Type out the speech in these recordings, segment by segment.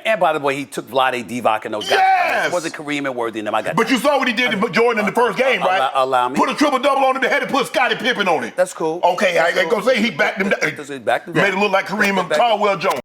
And by the way, he took Vlade Divac and those guys. Yes! It wasn't Kareem and Worthy and them. But you saw what he did to Jordan in the first game, right? Allow me. Put a triple-double on him, they had to put Scottie Pippen on it. That's cool. Okay, I ain't gonna say he backed him down. Made it look like Kareem and Caldwell Jones.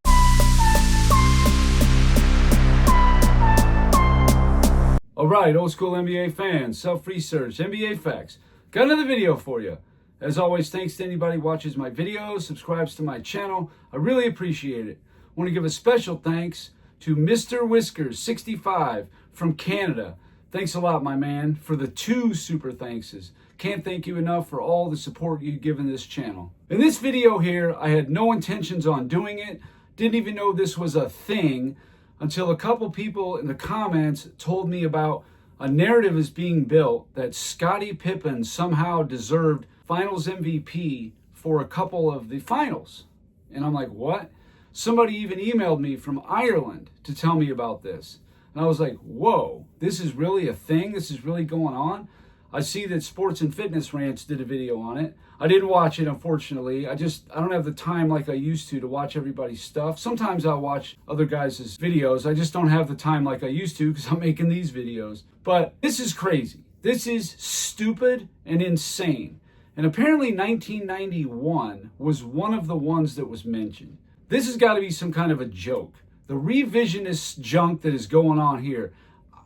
All right, old school NBA fans, self-research, NBA facts. Got another video for you. As always, thanks to anybody who watches my videos, subscribes to my channel. I really appreciate it. I want to give a special thanks to Mr. Whiskers 65 from Canada. Thanks a lot, my man, for the 2 super thankses. Can't thank you enough for all the support you've given this channel. In this video here, I had no intentions on doing it. Didn't even know this was a thing until a couple people in the comments told me about a narrative is being built that Scottie Pippen somehow deserved Finals MVP for a couple of the finals. And I'm like, what? Somebody even emailed me from Ireland to tell me about this. And I was like, whoa, this is really a thing? This is really going on? I see that Sports and Fitness Rants did a video on it. I didn't watch it, unfortunately. I don't have the time like I used to watch everybody's stuff. Sometimes I'll watch other guys' videos. I just don't have the time like I used to because I'm making these videos. But this is crazy. This is stupid and insane. And apparently 1991 was one of the ones that was mentioned. This has got to be some kind of a joke. The revisionist junk that is going on here.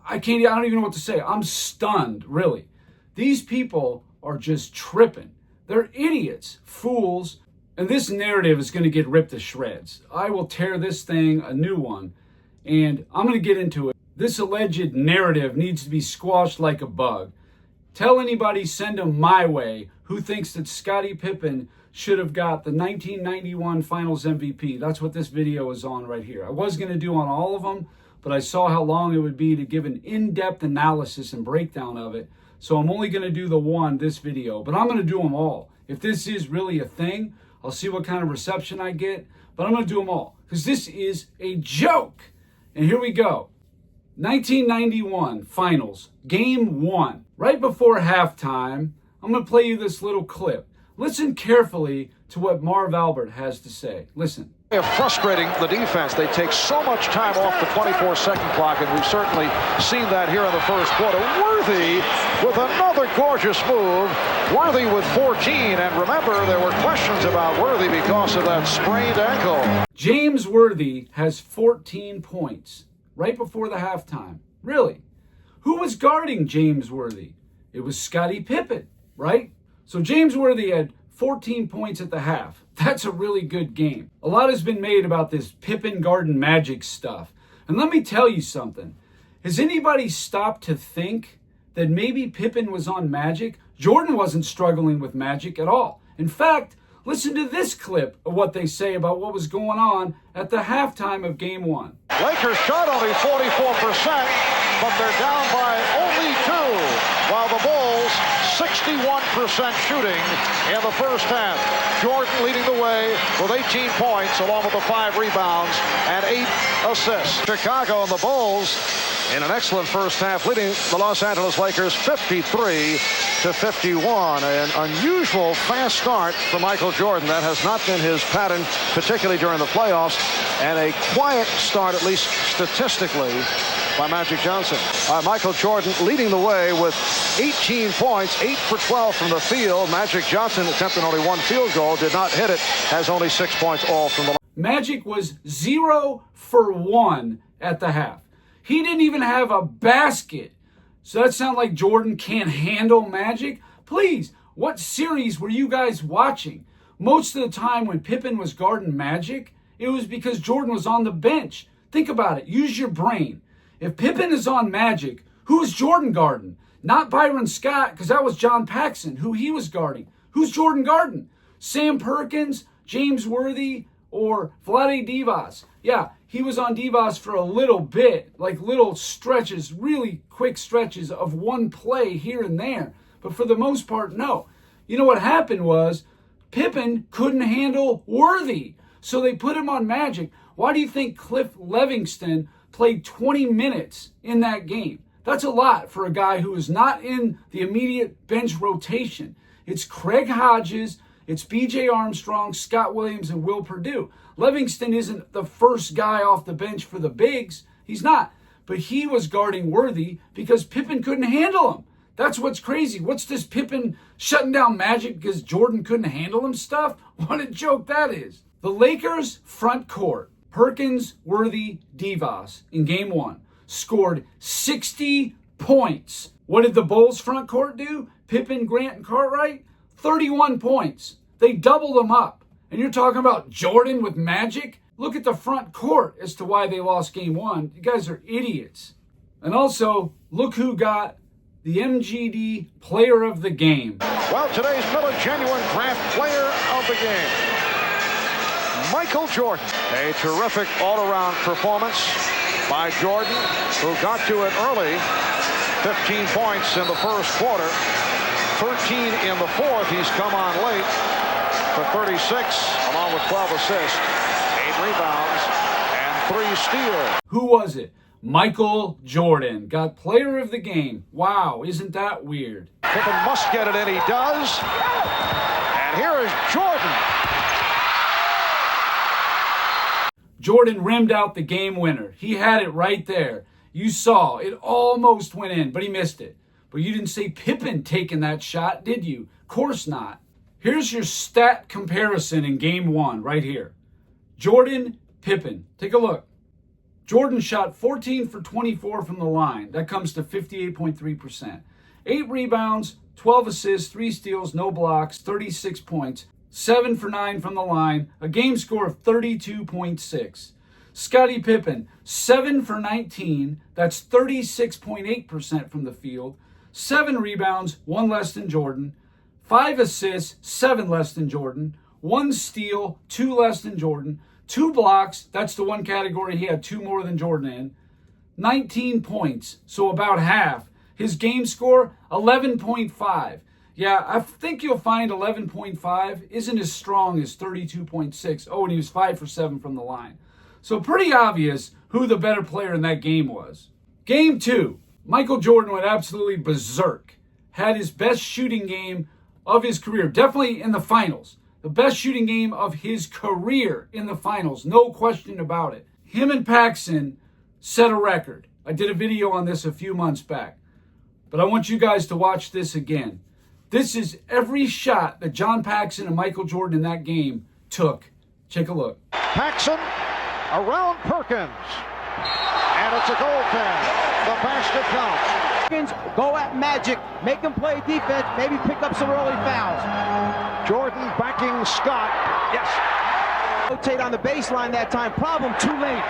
I don't even know what to say. I'm stunned, really. These people are just tripping. They're idiots, fools, and this narrative is going to get ripped to shreds. I will tear this thing a new one, and I'm going to get into it. This alleged narrative needs to be squashed like a bug. Tell anybody, send them my way, who thinks that Scottie Pippen should have got the 1991 Finals MVP. That's what this video is on right here. I was going to do on all of them, but I saw how long it would be to give an in-depth analysis and breakdown of it. So I'm only going to do the one this video, but I'm going to do them all. If this is really a thing, I'll see what kind of reception I get, but I'm going to do them all because this is a joke. And here we go. 1991 Finals, Game 1. Right before halftime, I'm going to play you this little clip. Listen carefully to what Marv Albert has to say. Listen. They're frustrating the defense. They take so much time off the 24-second clock, and we've certainly seen that here in the first quarter. Worthy with another gorgeous move. Worthy with 14, and remember, there were questions about Worthy because of that sprained ankle. James Worthy has 14 points right before the halftime. Really? Who was guarding James Worthy? It was Scottie Pippen, right? So James Worthy had 14 points at the half. That's a really good game. A lot has been made about this Pippen Garden Magic stuff. And let me tell you something. Has anybody stopped to think that maybe Pippen was on Magic? Jordan wasn't struggling with Magic at all. In fact, listen to this clip of what they say about what was going on at the halftime of Game 1. Lakers shot only 44%, but they're down by only 2, while the Bulls 61% shooting in the first half. Jordan leading the way with 18 points along with the 5 rebounds and 8 assists. Chicago and the Bulls in an excellent first half, leading the Los Angeles Lakers 53-51. An unusual fast start for Michael Jordan. That has not been his pattern, particularly during the playoffs, and a quiet start, at least statistically, by Magic Johnson. Michael Jordan leading the way with 18 points, 8 for 12 from the field. Magic Johnson attempted only 1 field goal, did not hit it, has only 6 points all from the line. Magic was 0 for 1 at the half. He didn't even have a basket. So that sounds like Jordan can't handle Magic? Please, what series were you guys watching? Most of the time when Pippen was guarding Magic, it was because Jordan was on the bench. Think about it. Use your brain. If Pippen is on Magic, who is Jordan guarding? Not Byron Scott, because that was John Paxson, who he was guarding. Who's Jordan guarding? Sam Perkins, James Worthy, or Vlade Divac? Yeah, he was on Divac for a little bit, like little stretches, really quick stretches of one play here and there. But for the most part, no. You know what happened was Pippen couldn't handle Worthy, so they put him on Magic. Why do you think Cliff Livingston played 20 minutes in that game? That's a lot for a guy who is not in the immediate bench rotation. It's Craig Hodges It's B.J. Armstrong, Scott Williams, and Will Perdue. Livingston isn't the first guy off the bench for the bigs. He's not. But he was guarding Worthy because Pippen couldn't handle him. That's what's crazy. What's this Pippen shutting down Magic because Jordan couldn't handle him stuff? What a joke that is. The Lakers front court, Perkins, Worthy, Divas in game 1 scored 60 points. What did the Bulls front court do? Pippen, Grant, and Cartwright? 31 points. They doubled them up. And you're talking about Jordan with Magic? Look at the front court as to why they lost game 1. You guys are idiots. And also, look who got the MGD Player of the Game. Well, today's Miller Genuine Draft Player of the Game, Michael Jordan. A terrific all-around performance by Jordan, who got to it early. 15 points in the first quarter, 13 in the fourth. He's come on late for 36, along with 12 assists, 8 rebounds, and 3 steals. Who was it? Michael Jordan got Player of the Game. Wow, isn't that weird? Pippen must get it, and he does. And here is Jordan. Jordan rimmed out the game winner. He had it right there. You saw it almost went in, but he missed it. But you didn't say Pippen taking that shot, did you? Of course not. Here's your stat comparison in game 1 right here. Jordan, Pippen. Take a look. Jordan shot 14 for 24 from the line. That comes to 58.3%. 8 rebounds, 12 assists, 3 steals, no blocks, 36 points. 7 for 9 from the line. A game score of 32.6. Scottie Pippen, 7 for 19. That's 36.8% from the field. 7 rebounds, 1 less than Jordan. 5 assists, 7 less than Jordan. 1 steal, 2 less than Jordan. 2 blocks, that's the one category he had 2 more than Jordan in. 19 points, so about half. His game score, 11.5. Yeah, I think you'll find 11.5 isn't as strong as 32.6. Oh, and he was 5 for 7 from the line. So pretty obvious who the better player in that game was. Game 2, Michael Jordan went absolutely berserk. Had his best shooting game of his career, definitely in the finals. The best shooting game of his career in the finals, no question about it. Him and Paxson set a record. I did a video on this a few months back. But I want you guys to watch this again. This is every shot that John Paxson and Michael Jordan in that game took. Take a look. Paxson around Perkins. And it's a goaltend. The basket counts. Perkins go at Magic, make him play defense, maybe pick up some early fouls. Jordan backing Scott. Yes. Rotate on the baseline that time. Problem, too late.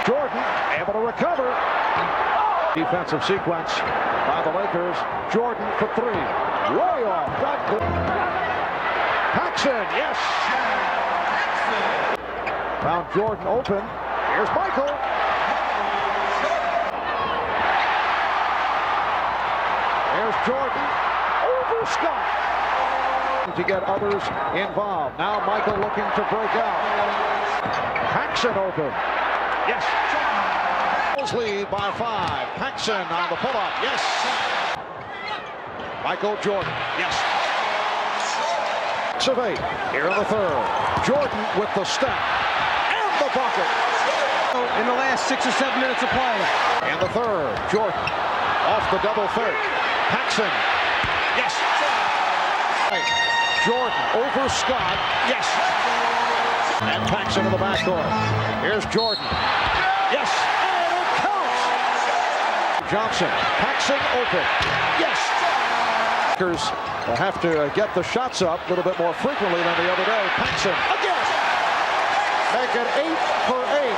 Jordan able to recover. Defensive sequence by the Lakers. Jordan for 3. Way off. Got good. Paxson, yes. Found Jordan open. Here's Michael. There's Jordan over Scott. To get others involved. Now Michael looking to break out. Paxson open. Yes. Lead by 5. Paxson on the pull-up. Yes. Michael Jordan. Yes. 6 of 8 here in the third. Jordan with the step and the bucket. In the last 6 or 7 minutes of play. In the third, Jordan off the double third. Paxson. Yes. Jordan over Scott. Yes. And Paxson in the backcourt. Here's Jordan. Yes. Johnson, Paxson open. Yes. Lakers will have to get the shots up a little bit more frequently than the other day. Paxson again. Make it 8 for 8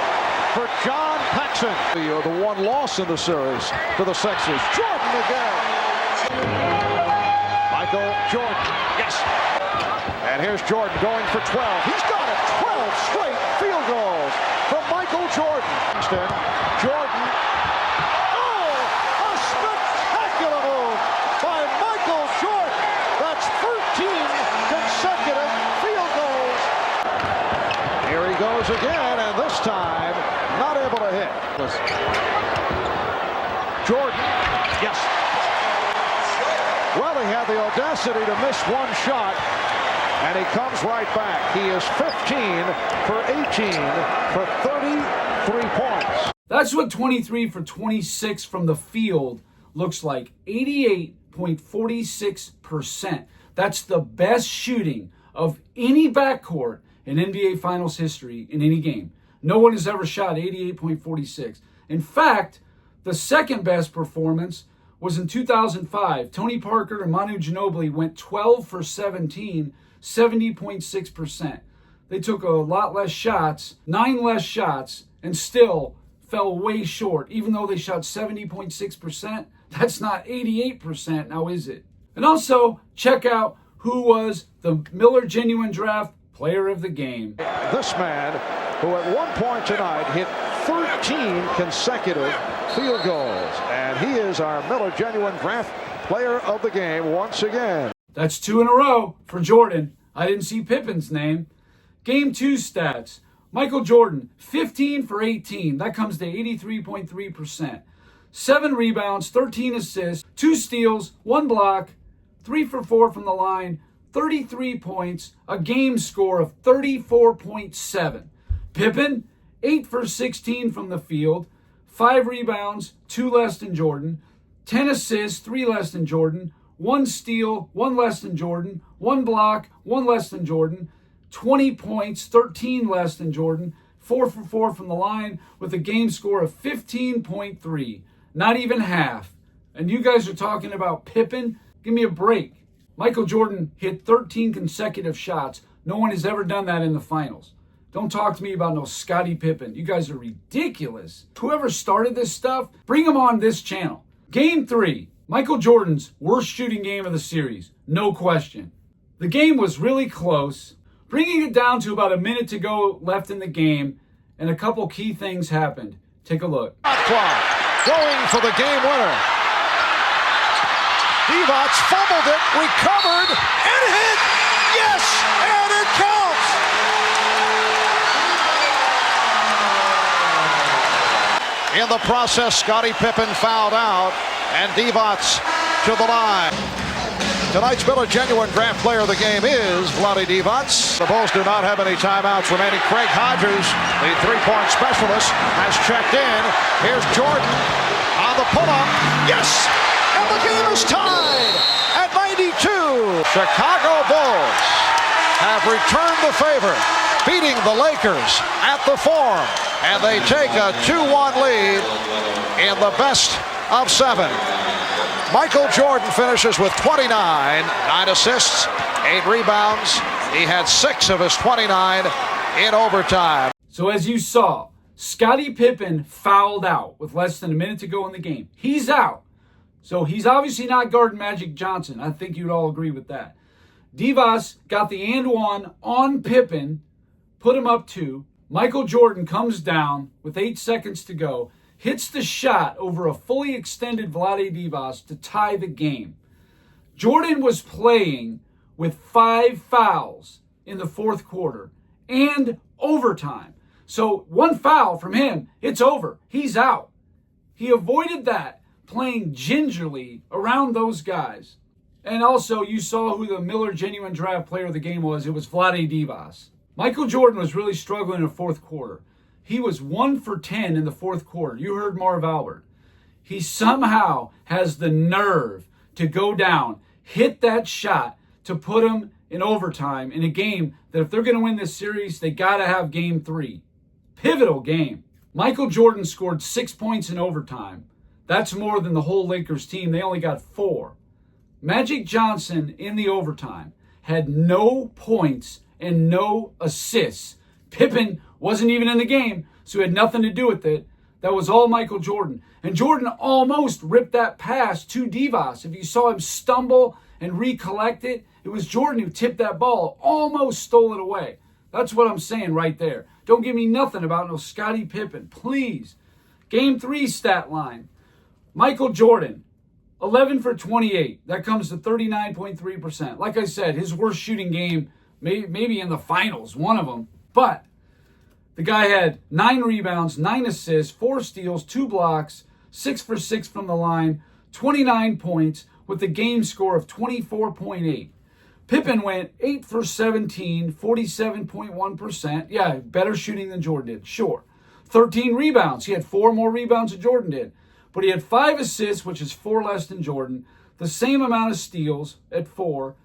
for John Paxson. The one loss in the series to the Sixers. Jordan again. Michael Jordan. Yes. And here's Jordan going for 12. He's got it. 12 straight field goals from Michael Jordan. Jordan. Goes again, and this time not able to hit. Jordan, yes. Well, had the audacity to miss one shot, and he comes right back. He is 15 for 18 for 33 points. That's what 23 for 26 from the field looks like. 88.46%. That's the best shooting of any backcourt in NBA Finals history in any game. No one has ever shot 88.46. In fact, the second best performance was in 2005. Tony Parker and Manu Ginobili went 12 for 17, 70.6%. They took a lot less shots, 9 less shots, and still fell way short. Even though they shot 70.6%, that's not 88% now, is it? And also, check out who was the Miller Genuine Draft Player of the Game. This man, who at one point tonight hit 13 consecutive field goals, and he is our Miller Genuine Draft Player of the Game once again. That's 2 in a row for Jordan. I didn't see Pippen's name. Game 2 stats. Michael Jordan, 15 for 18. That comes to 83.3%. 7 rebounds, 13 assists, 2 steals, 1 block, 3 for 4 from the line, 33 points, a game score of 34.7. Pippen, 8 for 16 from the field, 5 rebounds, 2 less than Jordan, 10 assists, 3 less than Jordan, 1 steal, 1 less than Jordan, 1 block, 1 less than Jordan, 20 points, 13 less than Jordan, 4 for 4 from the line with a game score of 15.3. Not even half. And you guys are talking about Pippen? Give me a break. Michael Jordan hit 13 consecutive shots. No one has ever done that in the finals. Don't talk to me about no Scottie Pippen. You guys are ridiculous. Whoever started this stuff, bring them on this channel. Game 3, Michael Jordan's worst shooting game of the series. No question. The game was really close, bringing it down to about a minute to go left in the game, and a couple key things happened. Take a look. Clock going for the game winner. Divac fumbled it, recovered, and hit. Yes, and it counts. In the process, Scottie Pippen fouled out, and Divac to the line. Tonight's Miller Genuine Draft Player of the Game is Vlade Divac. The Bulls do not have any timeouts remaining. Craig Hodges, the three-point specialist, has checked in. Here's Jordan on the pull-up. Yes! And the game is tied at 92. Chicago Bulls have returned the favor, beating the Lakers at the Forum, and they take a 2-1 lead in the best of 7. Michael Jordan finishes with 29, 9 assists, 8 rebounds. He had 6 of his 29 in overtime. So as you saw, Scottie Pippen fouled out with less than a minute to go in the game. He's out. So he's obviously not guarding Magic Johnson. I think you'd all agree with that. Divac got the and one on Pippen, put him up 2. Michael Jordan comes down with 8 seconds to go, hits the shot over a fully extended Vlade Divac to tie the game. Jordan was playing with 5 fouls in the fourth quarter and overtime. So 1 foul from him, it's over. He's out. He avoided that, playing gingerly around those guys. And also, you saw who the Miller Genuine Draft Player of the Game was. It was Vlade Divac. Michael Jordan was really struggling in the fourth quarter. He was 1 for 10 in the fourth quarter. You heard Marv Albert. He somehow has the nerve to go down, hit that shot to put him in overtime in a game that if they're going to win this series, they got to have game 3. Pivotal game. Michael Jordan scored 6 points in overtime. That's more than the whole Lakers team. They only got 4. Magic Johnson in the overtime had no points and no assists. Pippen wasn't even in the game, so he had nothing to do with it. That was all Michael Jordan. And Jordan almost ripped that pass to Divac. If you saw him stumble and recollect it, it was Jordan who tipped that ball, almost stole it away. That's what I'm saying right there. Don't give me nothing about no Scottie Pippen, please. Game 3 stat line. Michael Jordan, 11 for 28. That comes to 39.3%. Like I said, his worst shooting game, maybe in the finals, one of them. But the guy had 9 rebounds, 9 assists, 4 steals, 2 blocks, 6 for 6 from the line, 29 points, with a game score of 24.8. Pippen went 8 for 17, 47.1%. Yeah, better shooting than Jordan did, sure. 13 rebounds. He had 4 more rebounds than Jordan did. But he had 5 assists, which is 4 less than Jordan. The same amount of steals at 4.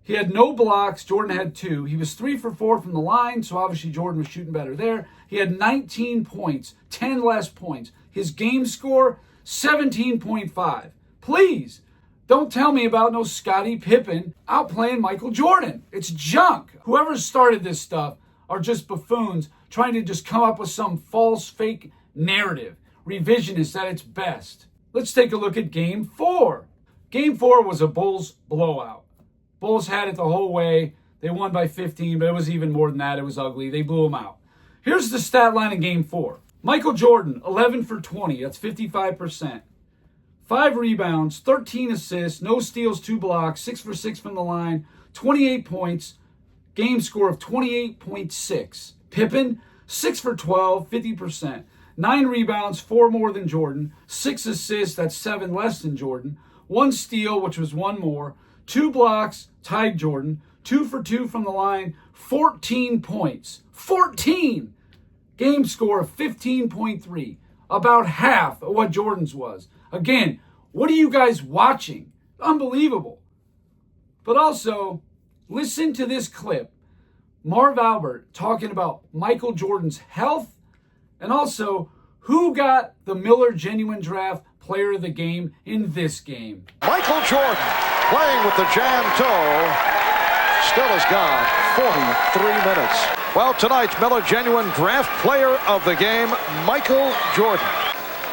He had no blocks. Jordan had 2. He was 3 for 4 from the line, so obviously Jordan was shooting better there. He had 19 points, 10 less points. His game score, 17.5. Please, don't tell me about no Scottie Pippen outplaying Michael Jordan. It's junk. Whoever started this stuff are just buffoons trying to just come up with some false, fake narrative. Revisionist at its best. Let's take a look at Game 4. Game 4 was a Bulls blowout. Bulls had it the whole way. They won by 15, but it was even more than that. It was ugly. They blew them out. Here's the stat line in Game 4. Michael Jordan, 11 for 20. That's 55%. 5 rebounds, 13 assists, no steals, 2 blocks, 6 for 6 from the line, 28 points, game score of 28.6. Pippen, 6 for 12, 50%. 9 rebounds, 4 more than Jordan. 6 assists, that's 7 less than Jordan. 1 steal, which was 1 more. 2 blocks, tied Jordan. 2 for 2 from the line. 14 points. 14! Game score of 15.3. About half of what Jordan's was. Again, what are you guys watching? Unbelievable. But also, listen to this clip. Marv Albert talking about Michael Jordan's health, and also who got the Miller Genuine Draft Player of the Game in this game. Michael Jordan playing with the jam toe still has gone 43 minutes. Well, tonight's Miller Genuine Draft Player of the Game, Michael Jordan,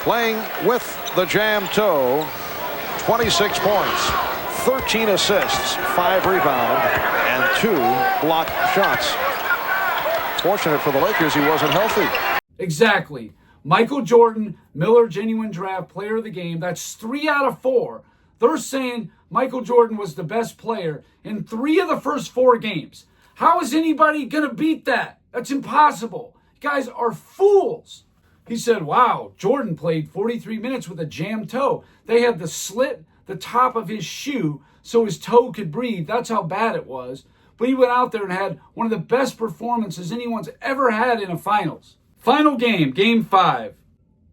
playing with the jam toe, 26 points, 13 assists, 5 rebounds, and 2 blocked shots. Fortunate for the Lakers, he wasn't healthy. Exactly. Michael Jordan, Miller Genuine Draft Player of the Game. That's 3 out of 4. They're saying Michael Jordan was the best player in 3 of the first 4 games. How is anybody going to beat that? That's impossible. You guys are fools. He said, wow, Jordan played 43 minutes with a jam toe. They had to slit the top of his shoe so his toe could breathe. That's how bad it was. But he went out there and had one of the best performances anyone's ever had in a finals. Final game, Game 5.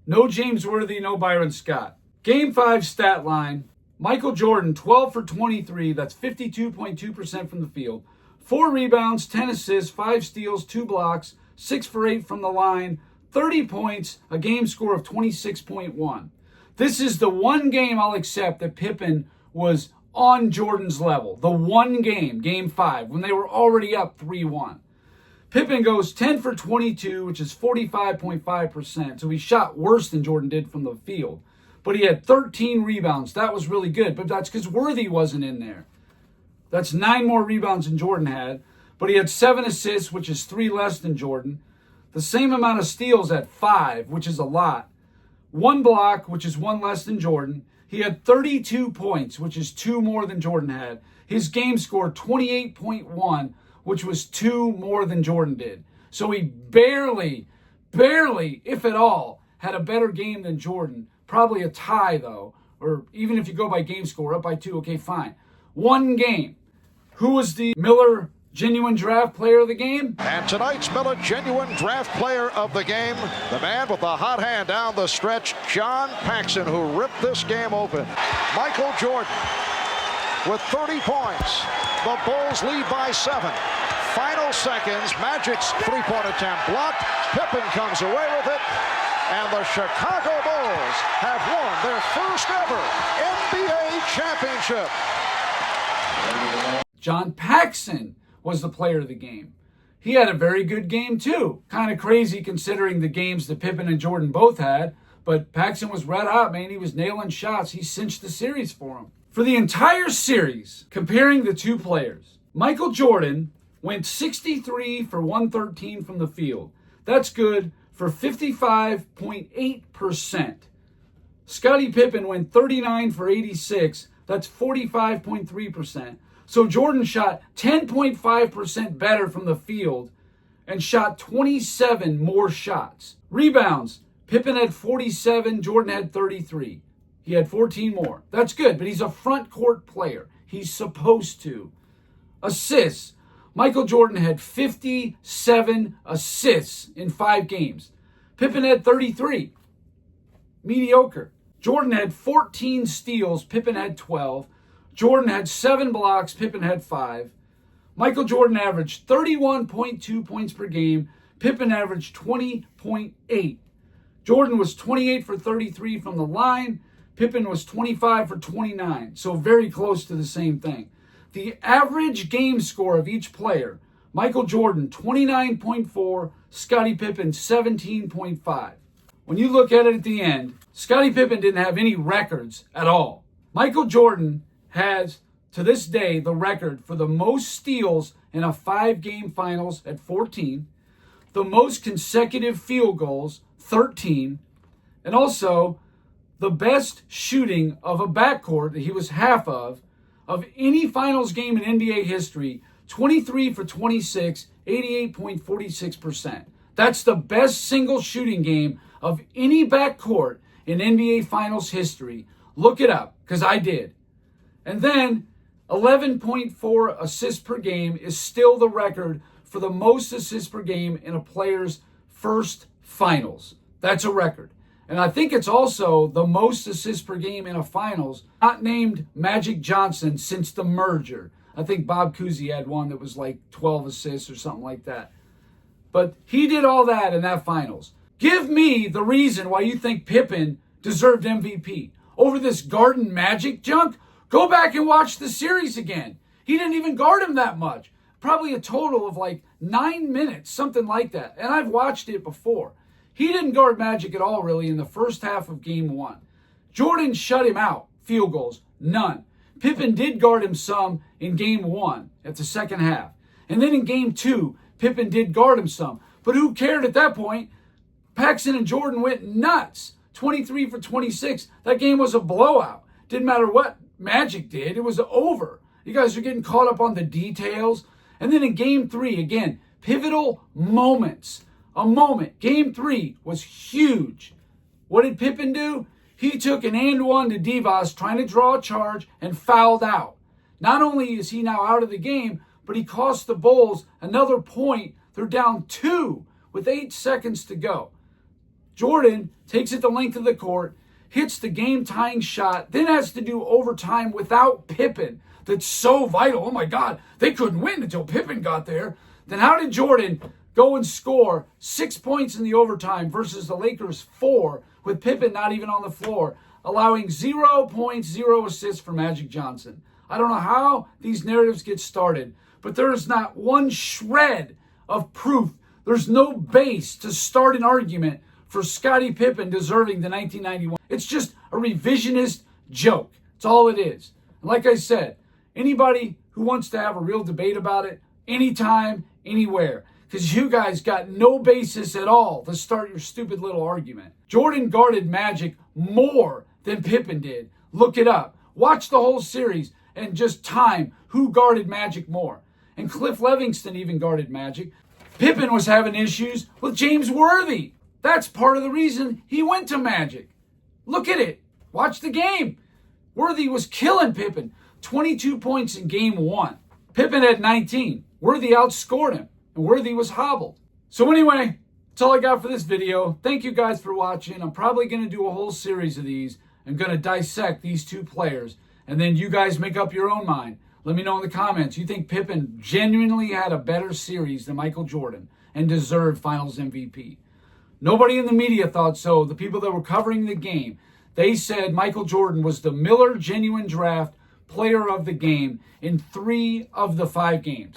No James Worthy, no Byron Scott. Game 5 stat line. Michael Jordan, 12 for 23. That's 52.2% from the field. 4 rebounds, 10 assists, 5 steals, 2 blocks, 6 for 8 from the line, 30 points, a game score of 26.1. This is the one game I'll accept that Pippen was on Jordan's level. The one game, Game 5, when they were already up 3-1. Pippen goes 10 for 22, which is 45.5%. So he shot worse than Jordan did from the field. But he had 13 rebounds. That was really good, but that's because Worthy wasn't in there. That's 9 more rebounds than Jordan had. But he had 7 assists, which is 3 less than Jordan. The same amount of steals at 5, which is a lot. 1 block, which is 1 less than Jordan. He had 32 points, which is 2 more than Jordan had. His game score, 28.1, which was 2 more than Jordan did. So he barely, if at all, had a better game than Jordan. Probably a tie, though. Or even if you go by game score, up by 2, okay, fine. One game. Who was the Miller Genuine Draft Player of the Game? And tonight's Miller Genuine Draft Player of the Game, the man with the hot hand down the stretch, John Paxson, who ripped this game open. Michael Jordan with 30 points. The Bulls lead by 7. Final seconds, Magic's three-point attempt blocked. Pippen comes away with it. And the Chicago Bulls have won their first ever NBA championship. John Paxson was the player of the game. He had a very good game too. Kind of crazy considering the games that Pippen and Jordan both had. But Paxson was red hot, man. He was nailing shots. He cinched the series for him. For the entire series, comparing the two players, Michael Jordan went 63 for 113 from the field. That's good for 55.8%. Scottie Pippen went 39 for 86. That's 45.3%. So Jordan shot 10.5% better from the field and shot 27 more shots. Rebounds, Pippen had 47, Jordan had 33. He had 14 more. That's good, but he's a front court player. He's supposed to. Assists. Michael Jordan had 57 assists in 5 games. Pippen had 33. Mediocre. Jordan had 14 steals. Pippen had 12. Jordan had 7 blocks. Pippen had 5. Michael Jordan averaged 31.2 points per game. Pippen averaged 20.8. Jordan was 28 for 33 from the line. Pippen was 25 for 29. So very close to the same thing. The average game score of each player, Michael Jordan 29.4, Scottie Pippen 17.5. When you look at it at the end, Scottie Pippen didn't have any records at all. Michael Jordan has, to this day, the record for the most steals in a 5-game finals at 14, the most consecutive field goals, 13, and also the best shooting of a backcourt that he was half of any finals game in NBA history, 23 for 26, 88.46%. That's the best single shooting game of any backcourt in NBA finals history. Look it up, because I did. And then 11.4 assists per game is still the record for the most assists per game in a player's first finals. That's a record. And I think it's also the most assists per game in a finals, not named Magic Johnson since the merger. I think Bob Cousy had one that was like 12 assists or something like that. But he did all that in that finals. Give me the reason why you think Pippen deserved MVP. Over this Garden Magic junk? Go back and watch the series again. He didn't even guard him that much. Probably a total of like 9 minutes, something like that. And I've watched it before. He didn't guard Magic at all, really, in the first half of Game 1. Jordan shut him out. Field goals, none. Pippen did guard him some in Game 1 at the second half. And then in Game 2, Pippen did guard him some. But who cared at that point? Paxson and Jordan went nuts. 23 for 26. That game was a blowout. Didn't matter what Magic did. It was over. You guys are getting caught up on the details. And then in Game 3, again, pivotal moments. A moment. Game 3 was huge. What did Pippen do? He took an and one to Divas trying to draw a charge and fouled out. Not only is he now out of the game, but he cost the Bulls another point. They're down 2 with 8 seconds to go. Jordan takes it the length of the court, hits the game-tying shot, then has to do overtime without Pippen. That's so vital. Oh my God, they couldn't win until Pippen got there. Then how did Jordan go and score 6 points in the overtime versus the Lakers 4 with Pippen not even on the floor, allowing 0 points, 0 assists for Magic Johnson? I don't know how these narratives get started, but there is not one shred of proof. There's no base to start an argument for Scottie Pippen deserving the 1991. It's just a revisionist joke. It's all it is. And like I said, anybody who wants to have a real debate about it, anytime, anywhere, because you guys got no basis at all to start your stupid little argument. Jordan guarded Magic more than Pippen did. Look it up. Watch the whole series and just time who guarded Magic more. And Cliff Levingston even guarded Magic. Pippen was having issues with James Worthy. That's part of the reason he went to Magic. Look at it. Watch the game. Worthy was killing Pippen. 22 points in Game 1. Pippen had 19. Worthy outscored him, and Worthy was hobbled. So anyway, that's all I got for this video. Thank you guys for watching. I'm probably going to do a whole series of these. I'm going to dissect these two players, and then you guys make up your own mind. Let me know in the comments. You think Pippen genuinely had a better series than Michael Jordan and deserved Finals MVP? Nobody in the media thought so. The people that were covering the game, they said Michael Jordan was the Miller Genuine Draft Player of the Game in 3 of the 5 games.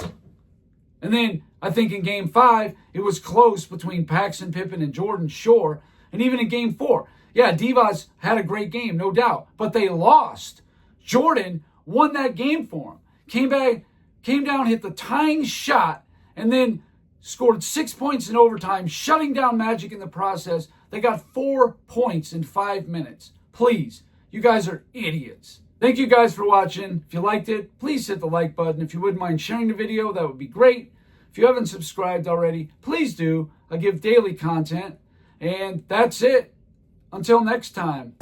And then I think in Game 5, it was close between Paxson, Pippen, and Jordan, sure. And even in Game 4, yeah, Divas had a great game, no doubt. But they lost. Jordan won that game for him. Came back, came down, hit the tying shot, and then scored 6 points in overtime, shutting down Magic in the process. They got 4 points in 5 minutes. Please, you guys are idiots. Thank you guys for watching. If you liked it, please hit the like button. If you wouldn't mind sharing the video, that would be great. If you haven't subscribed already, please do. I give daily content. And that's it. Until next time.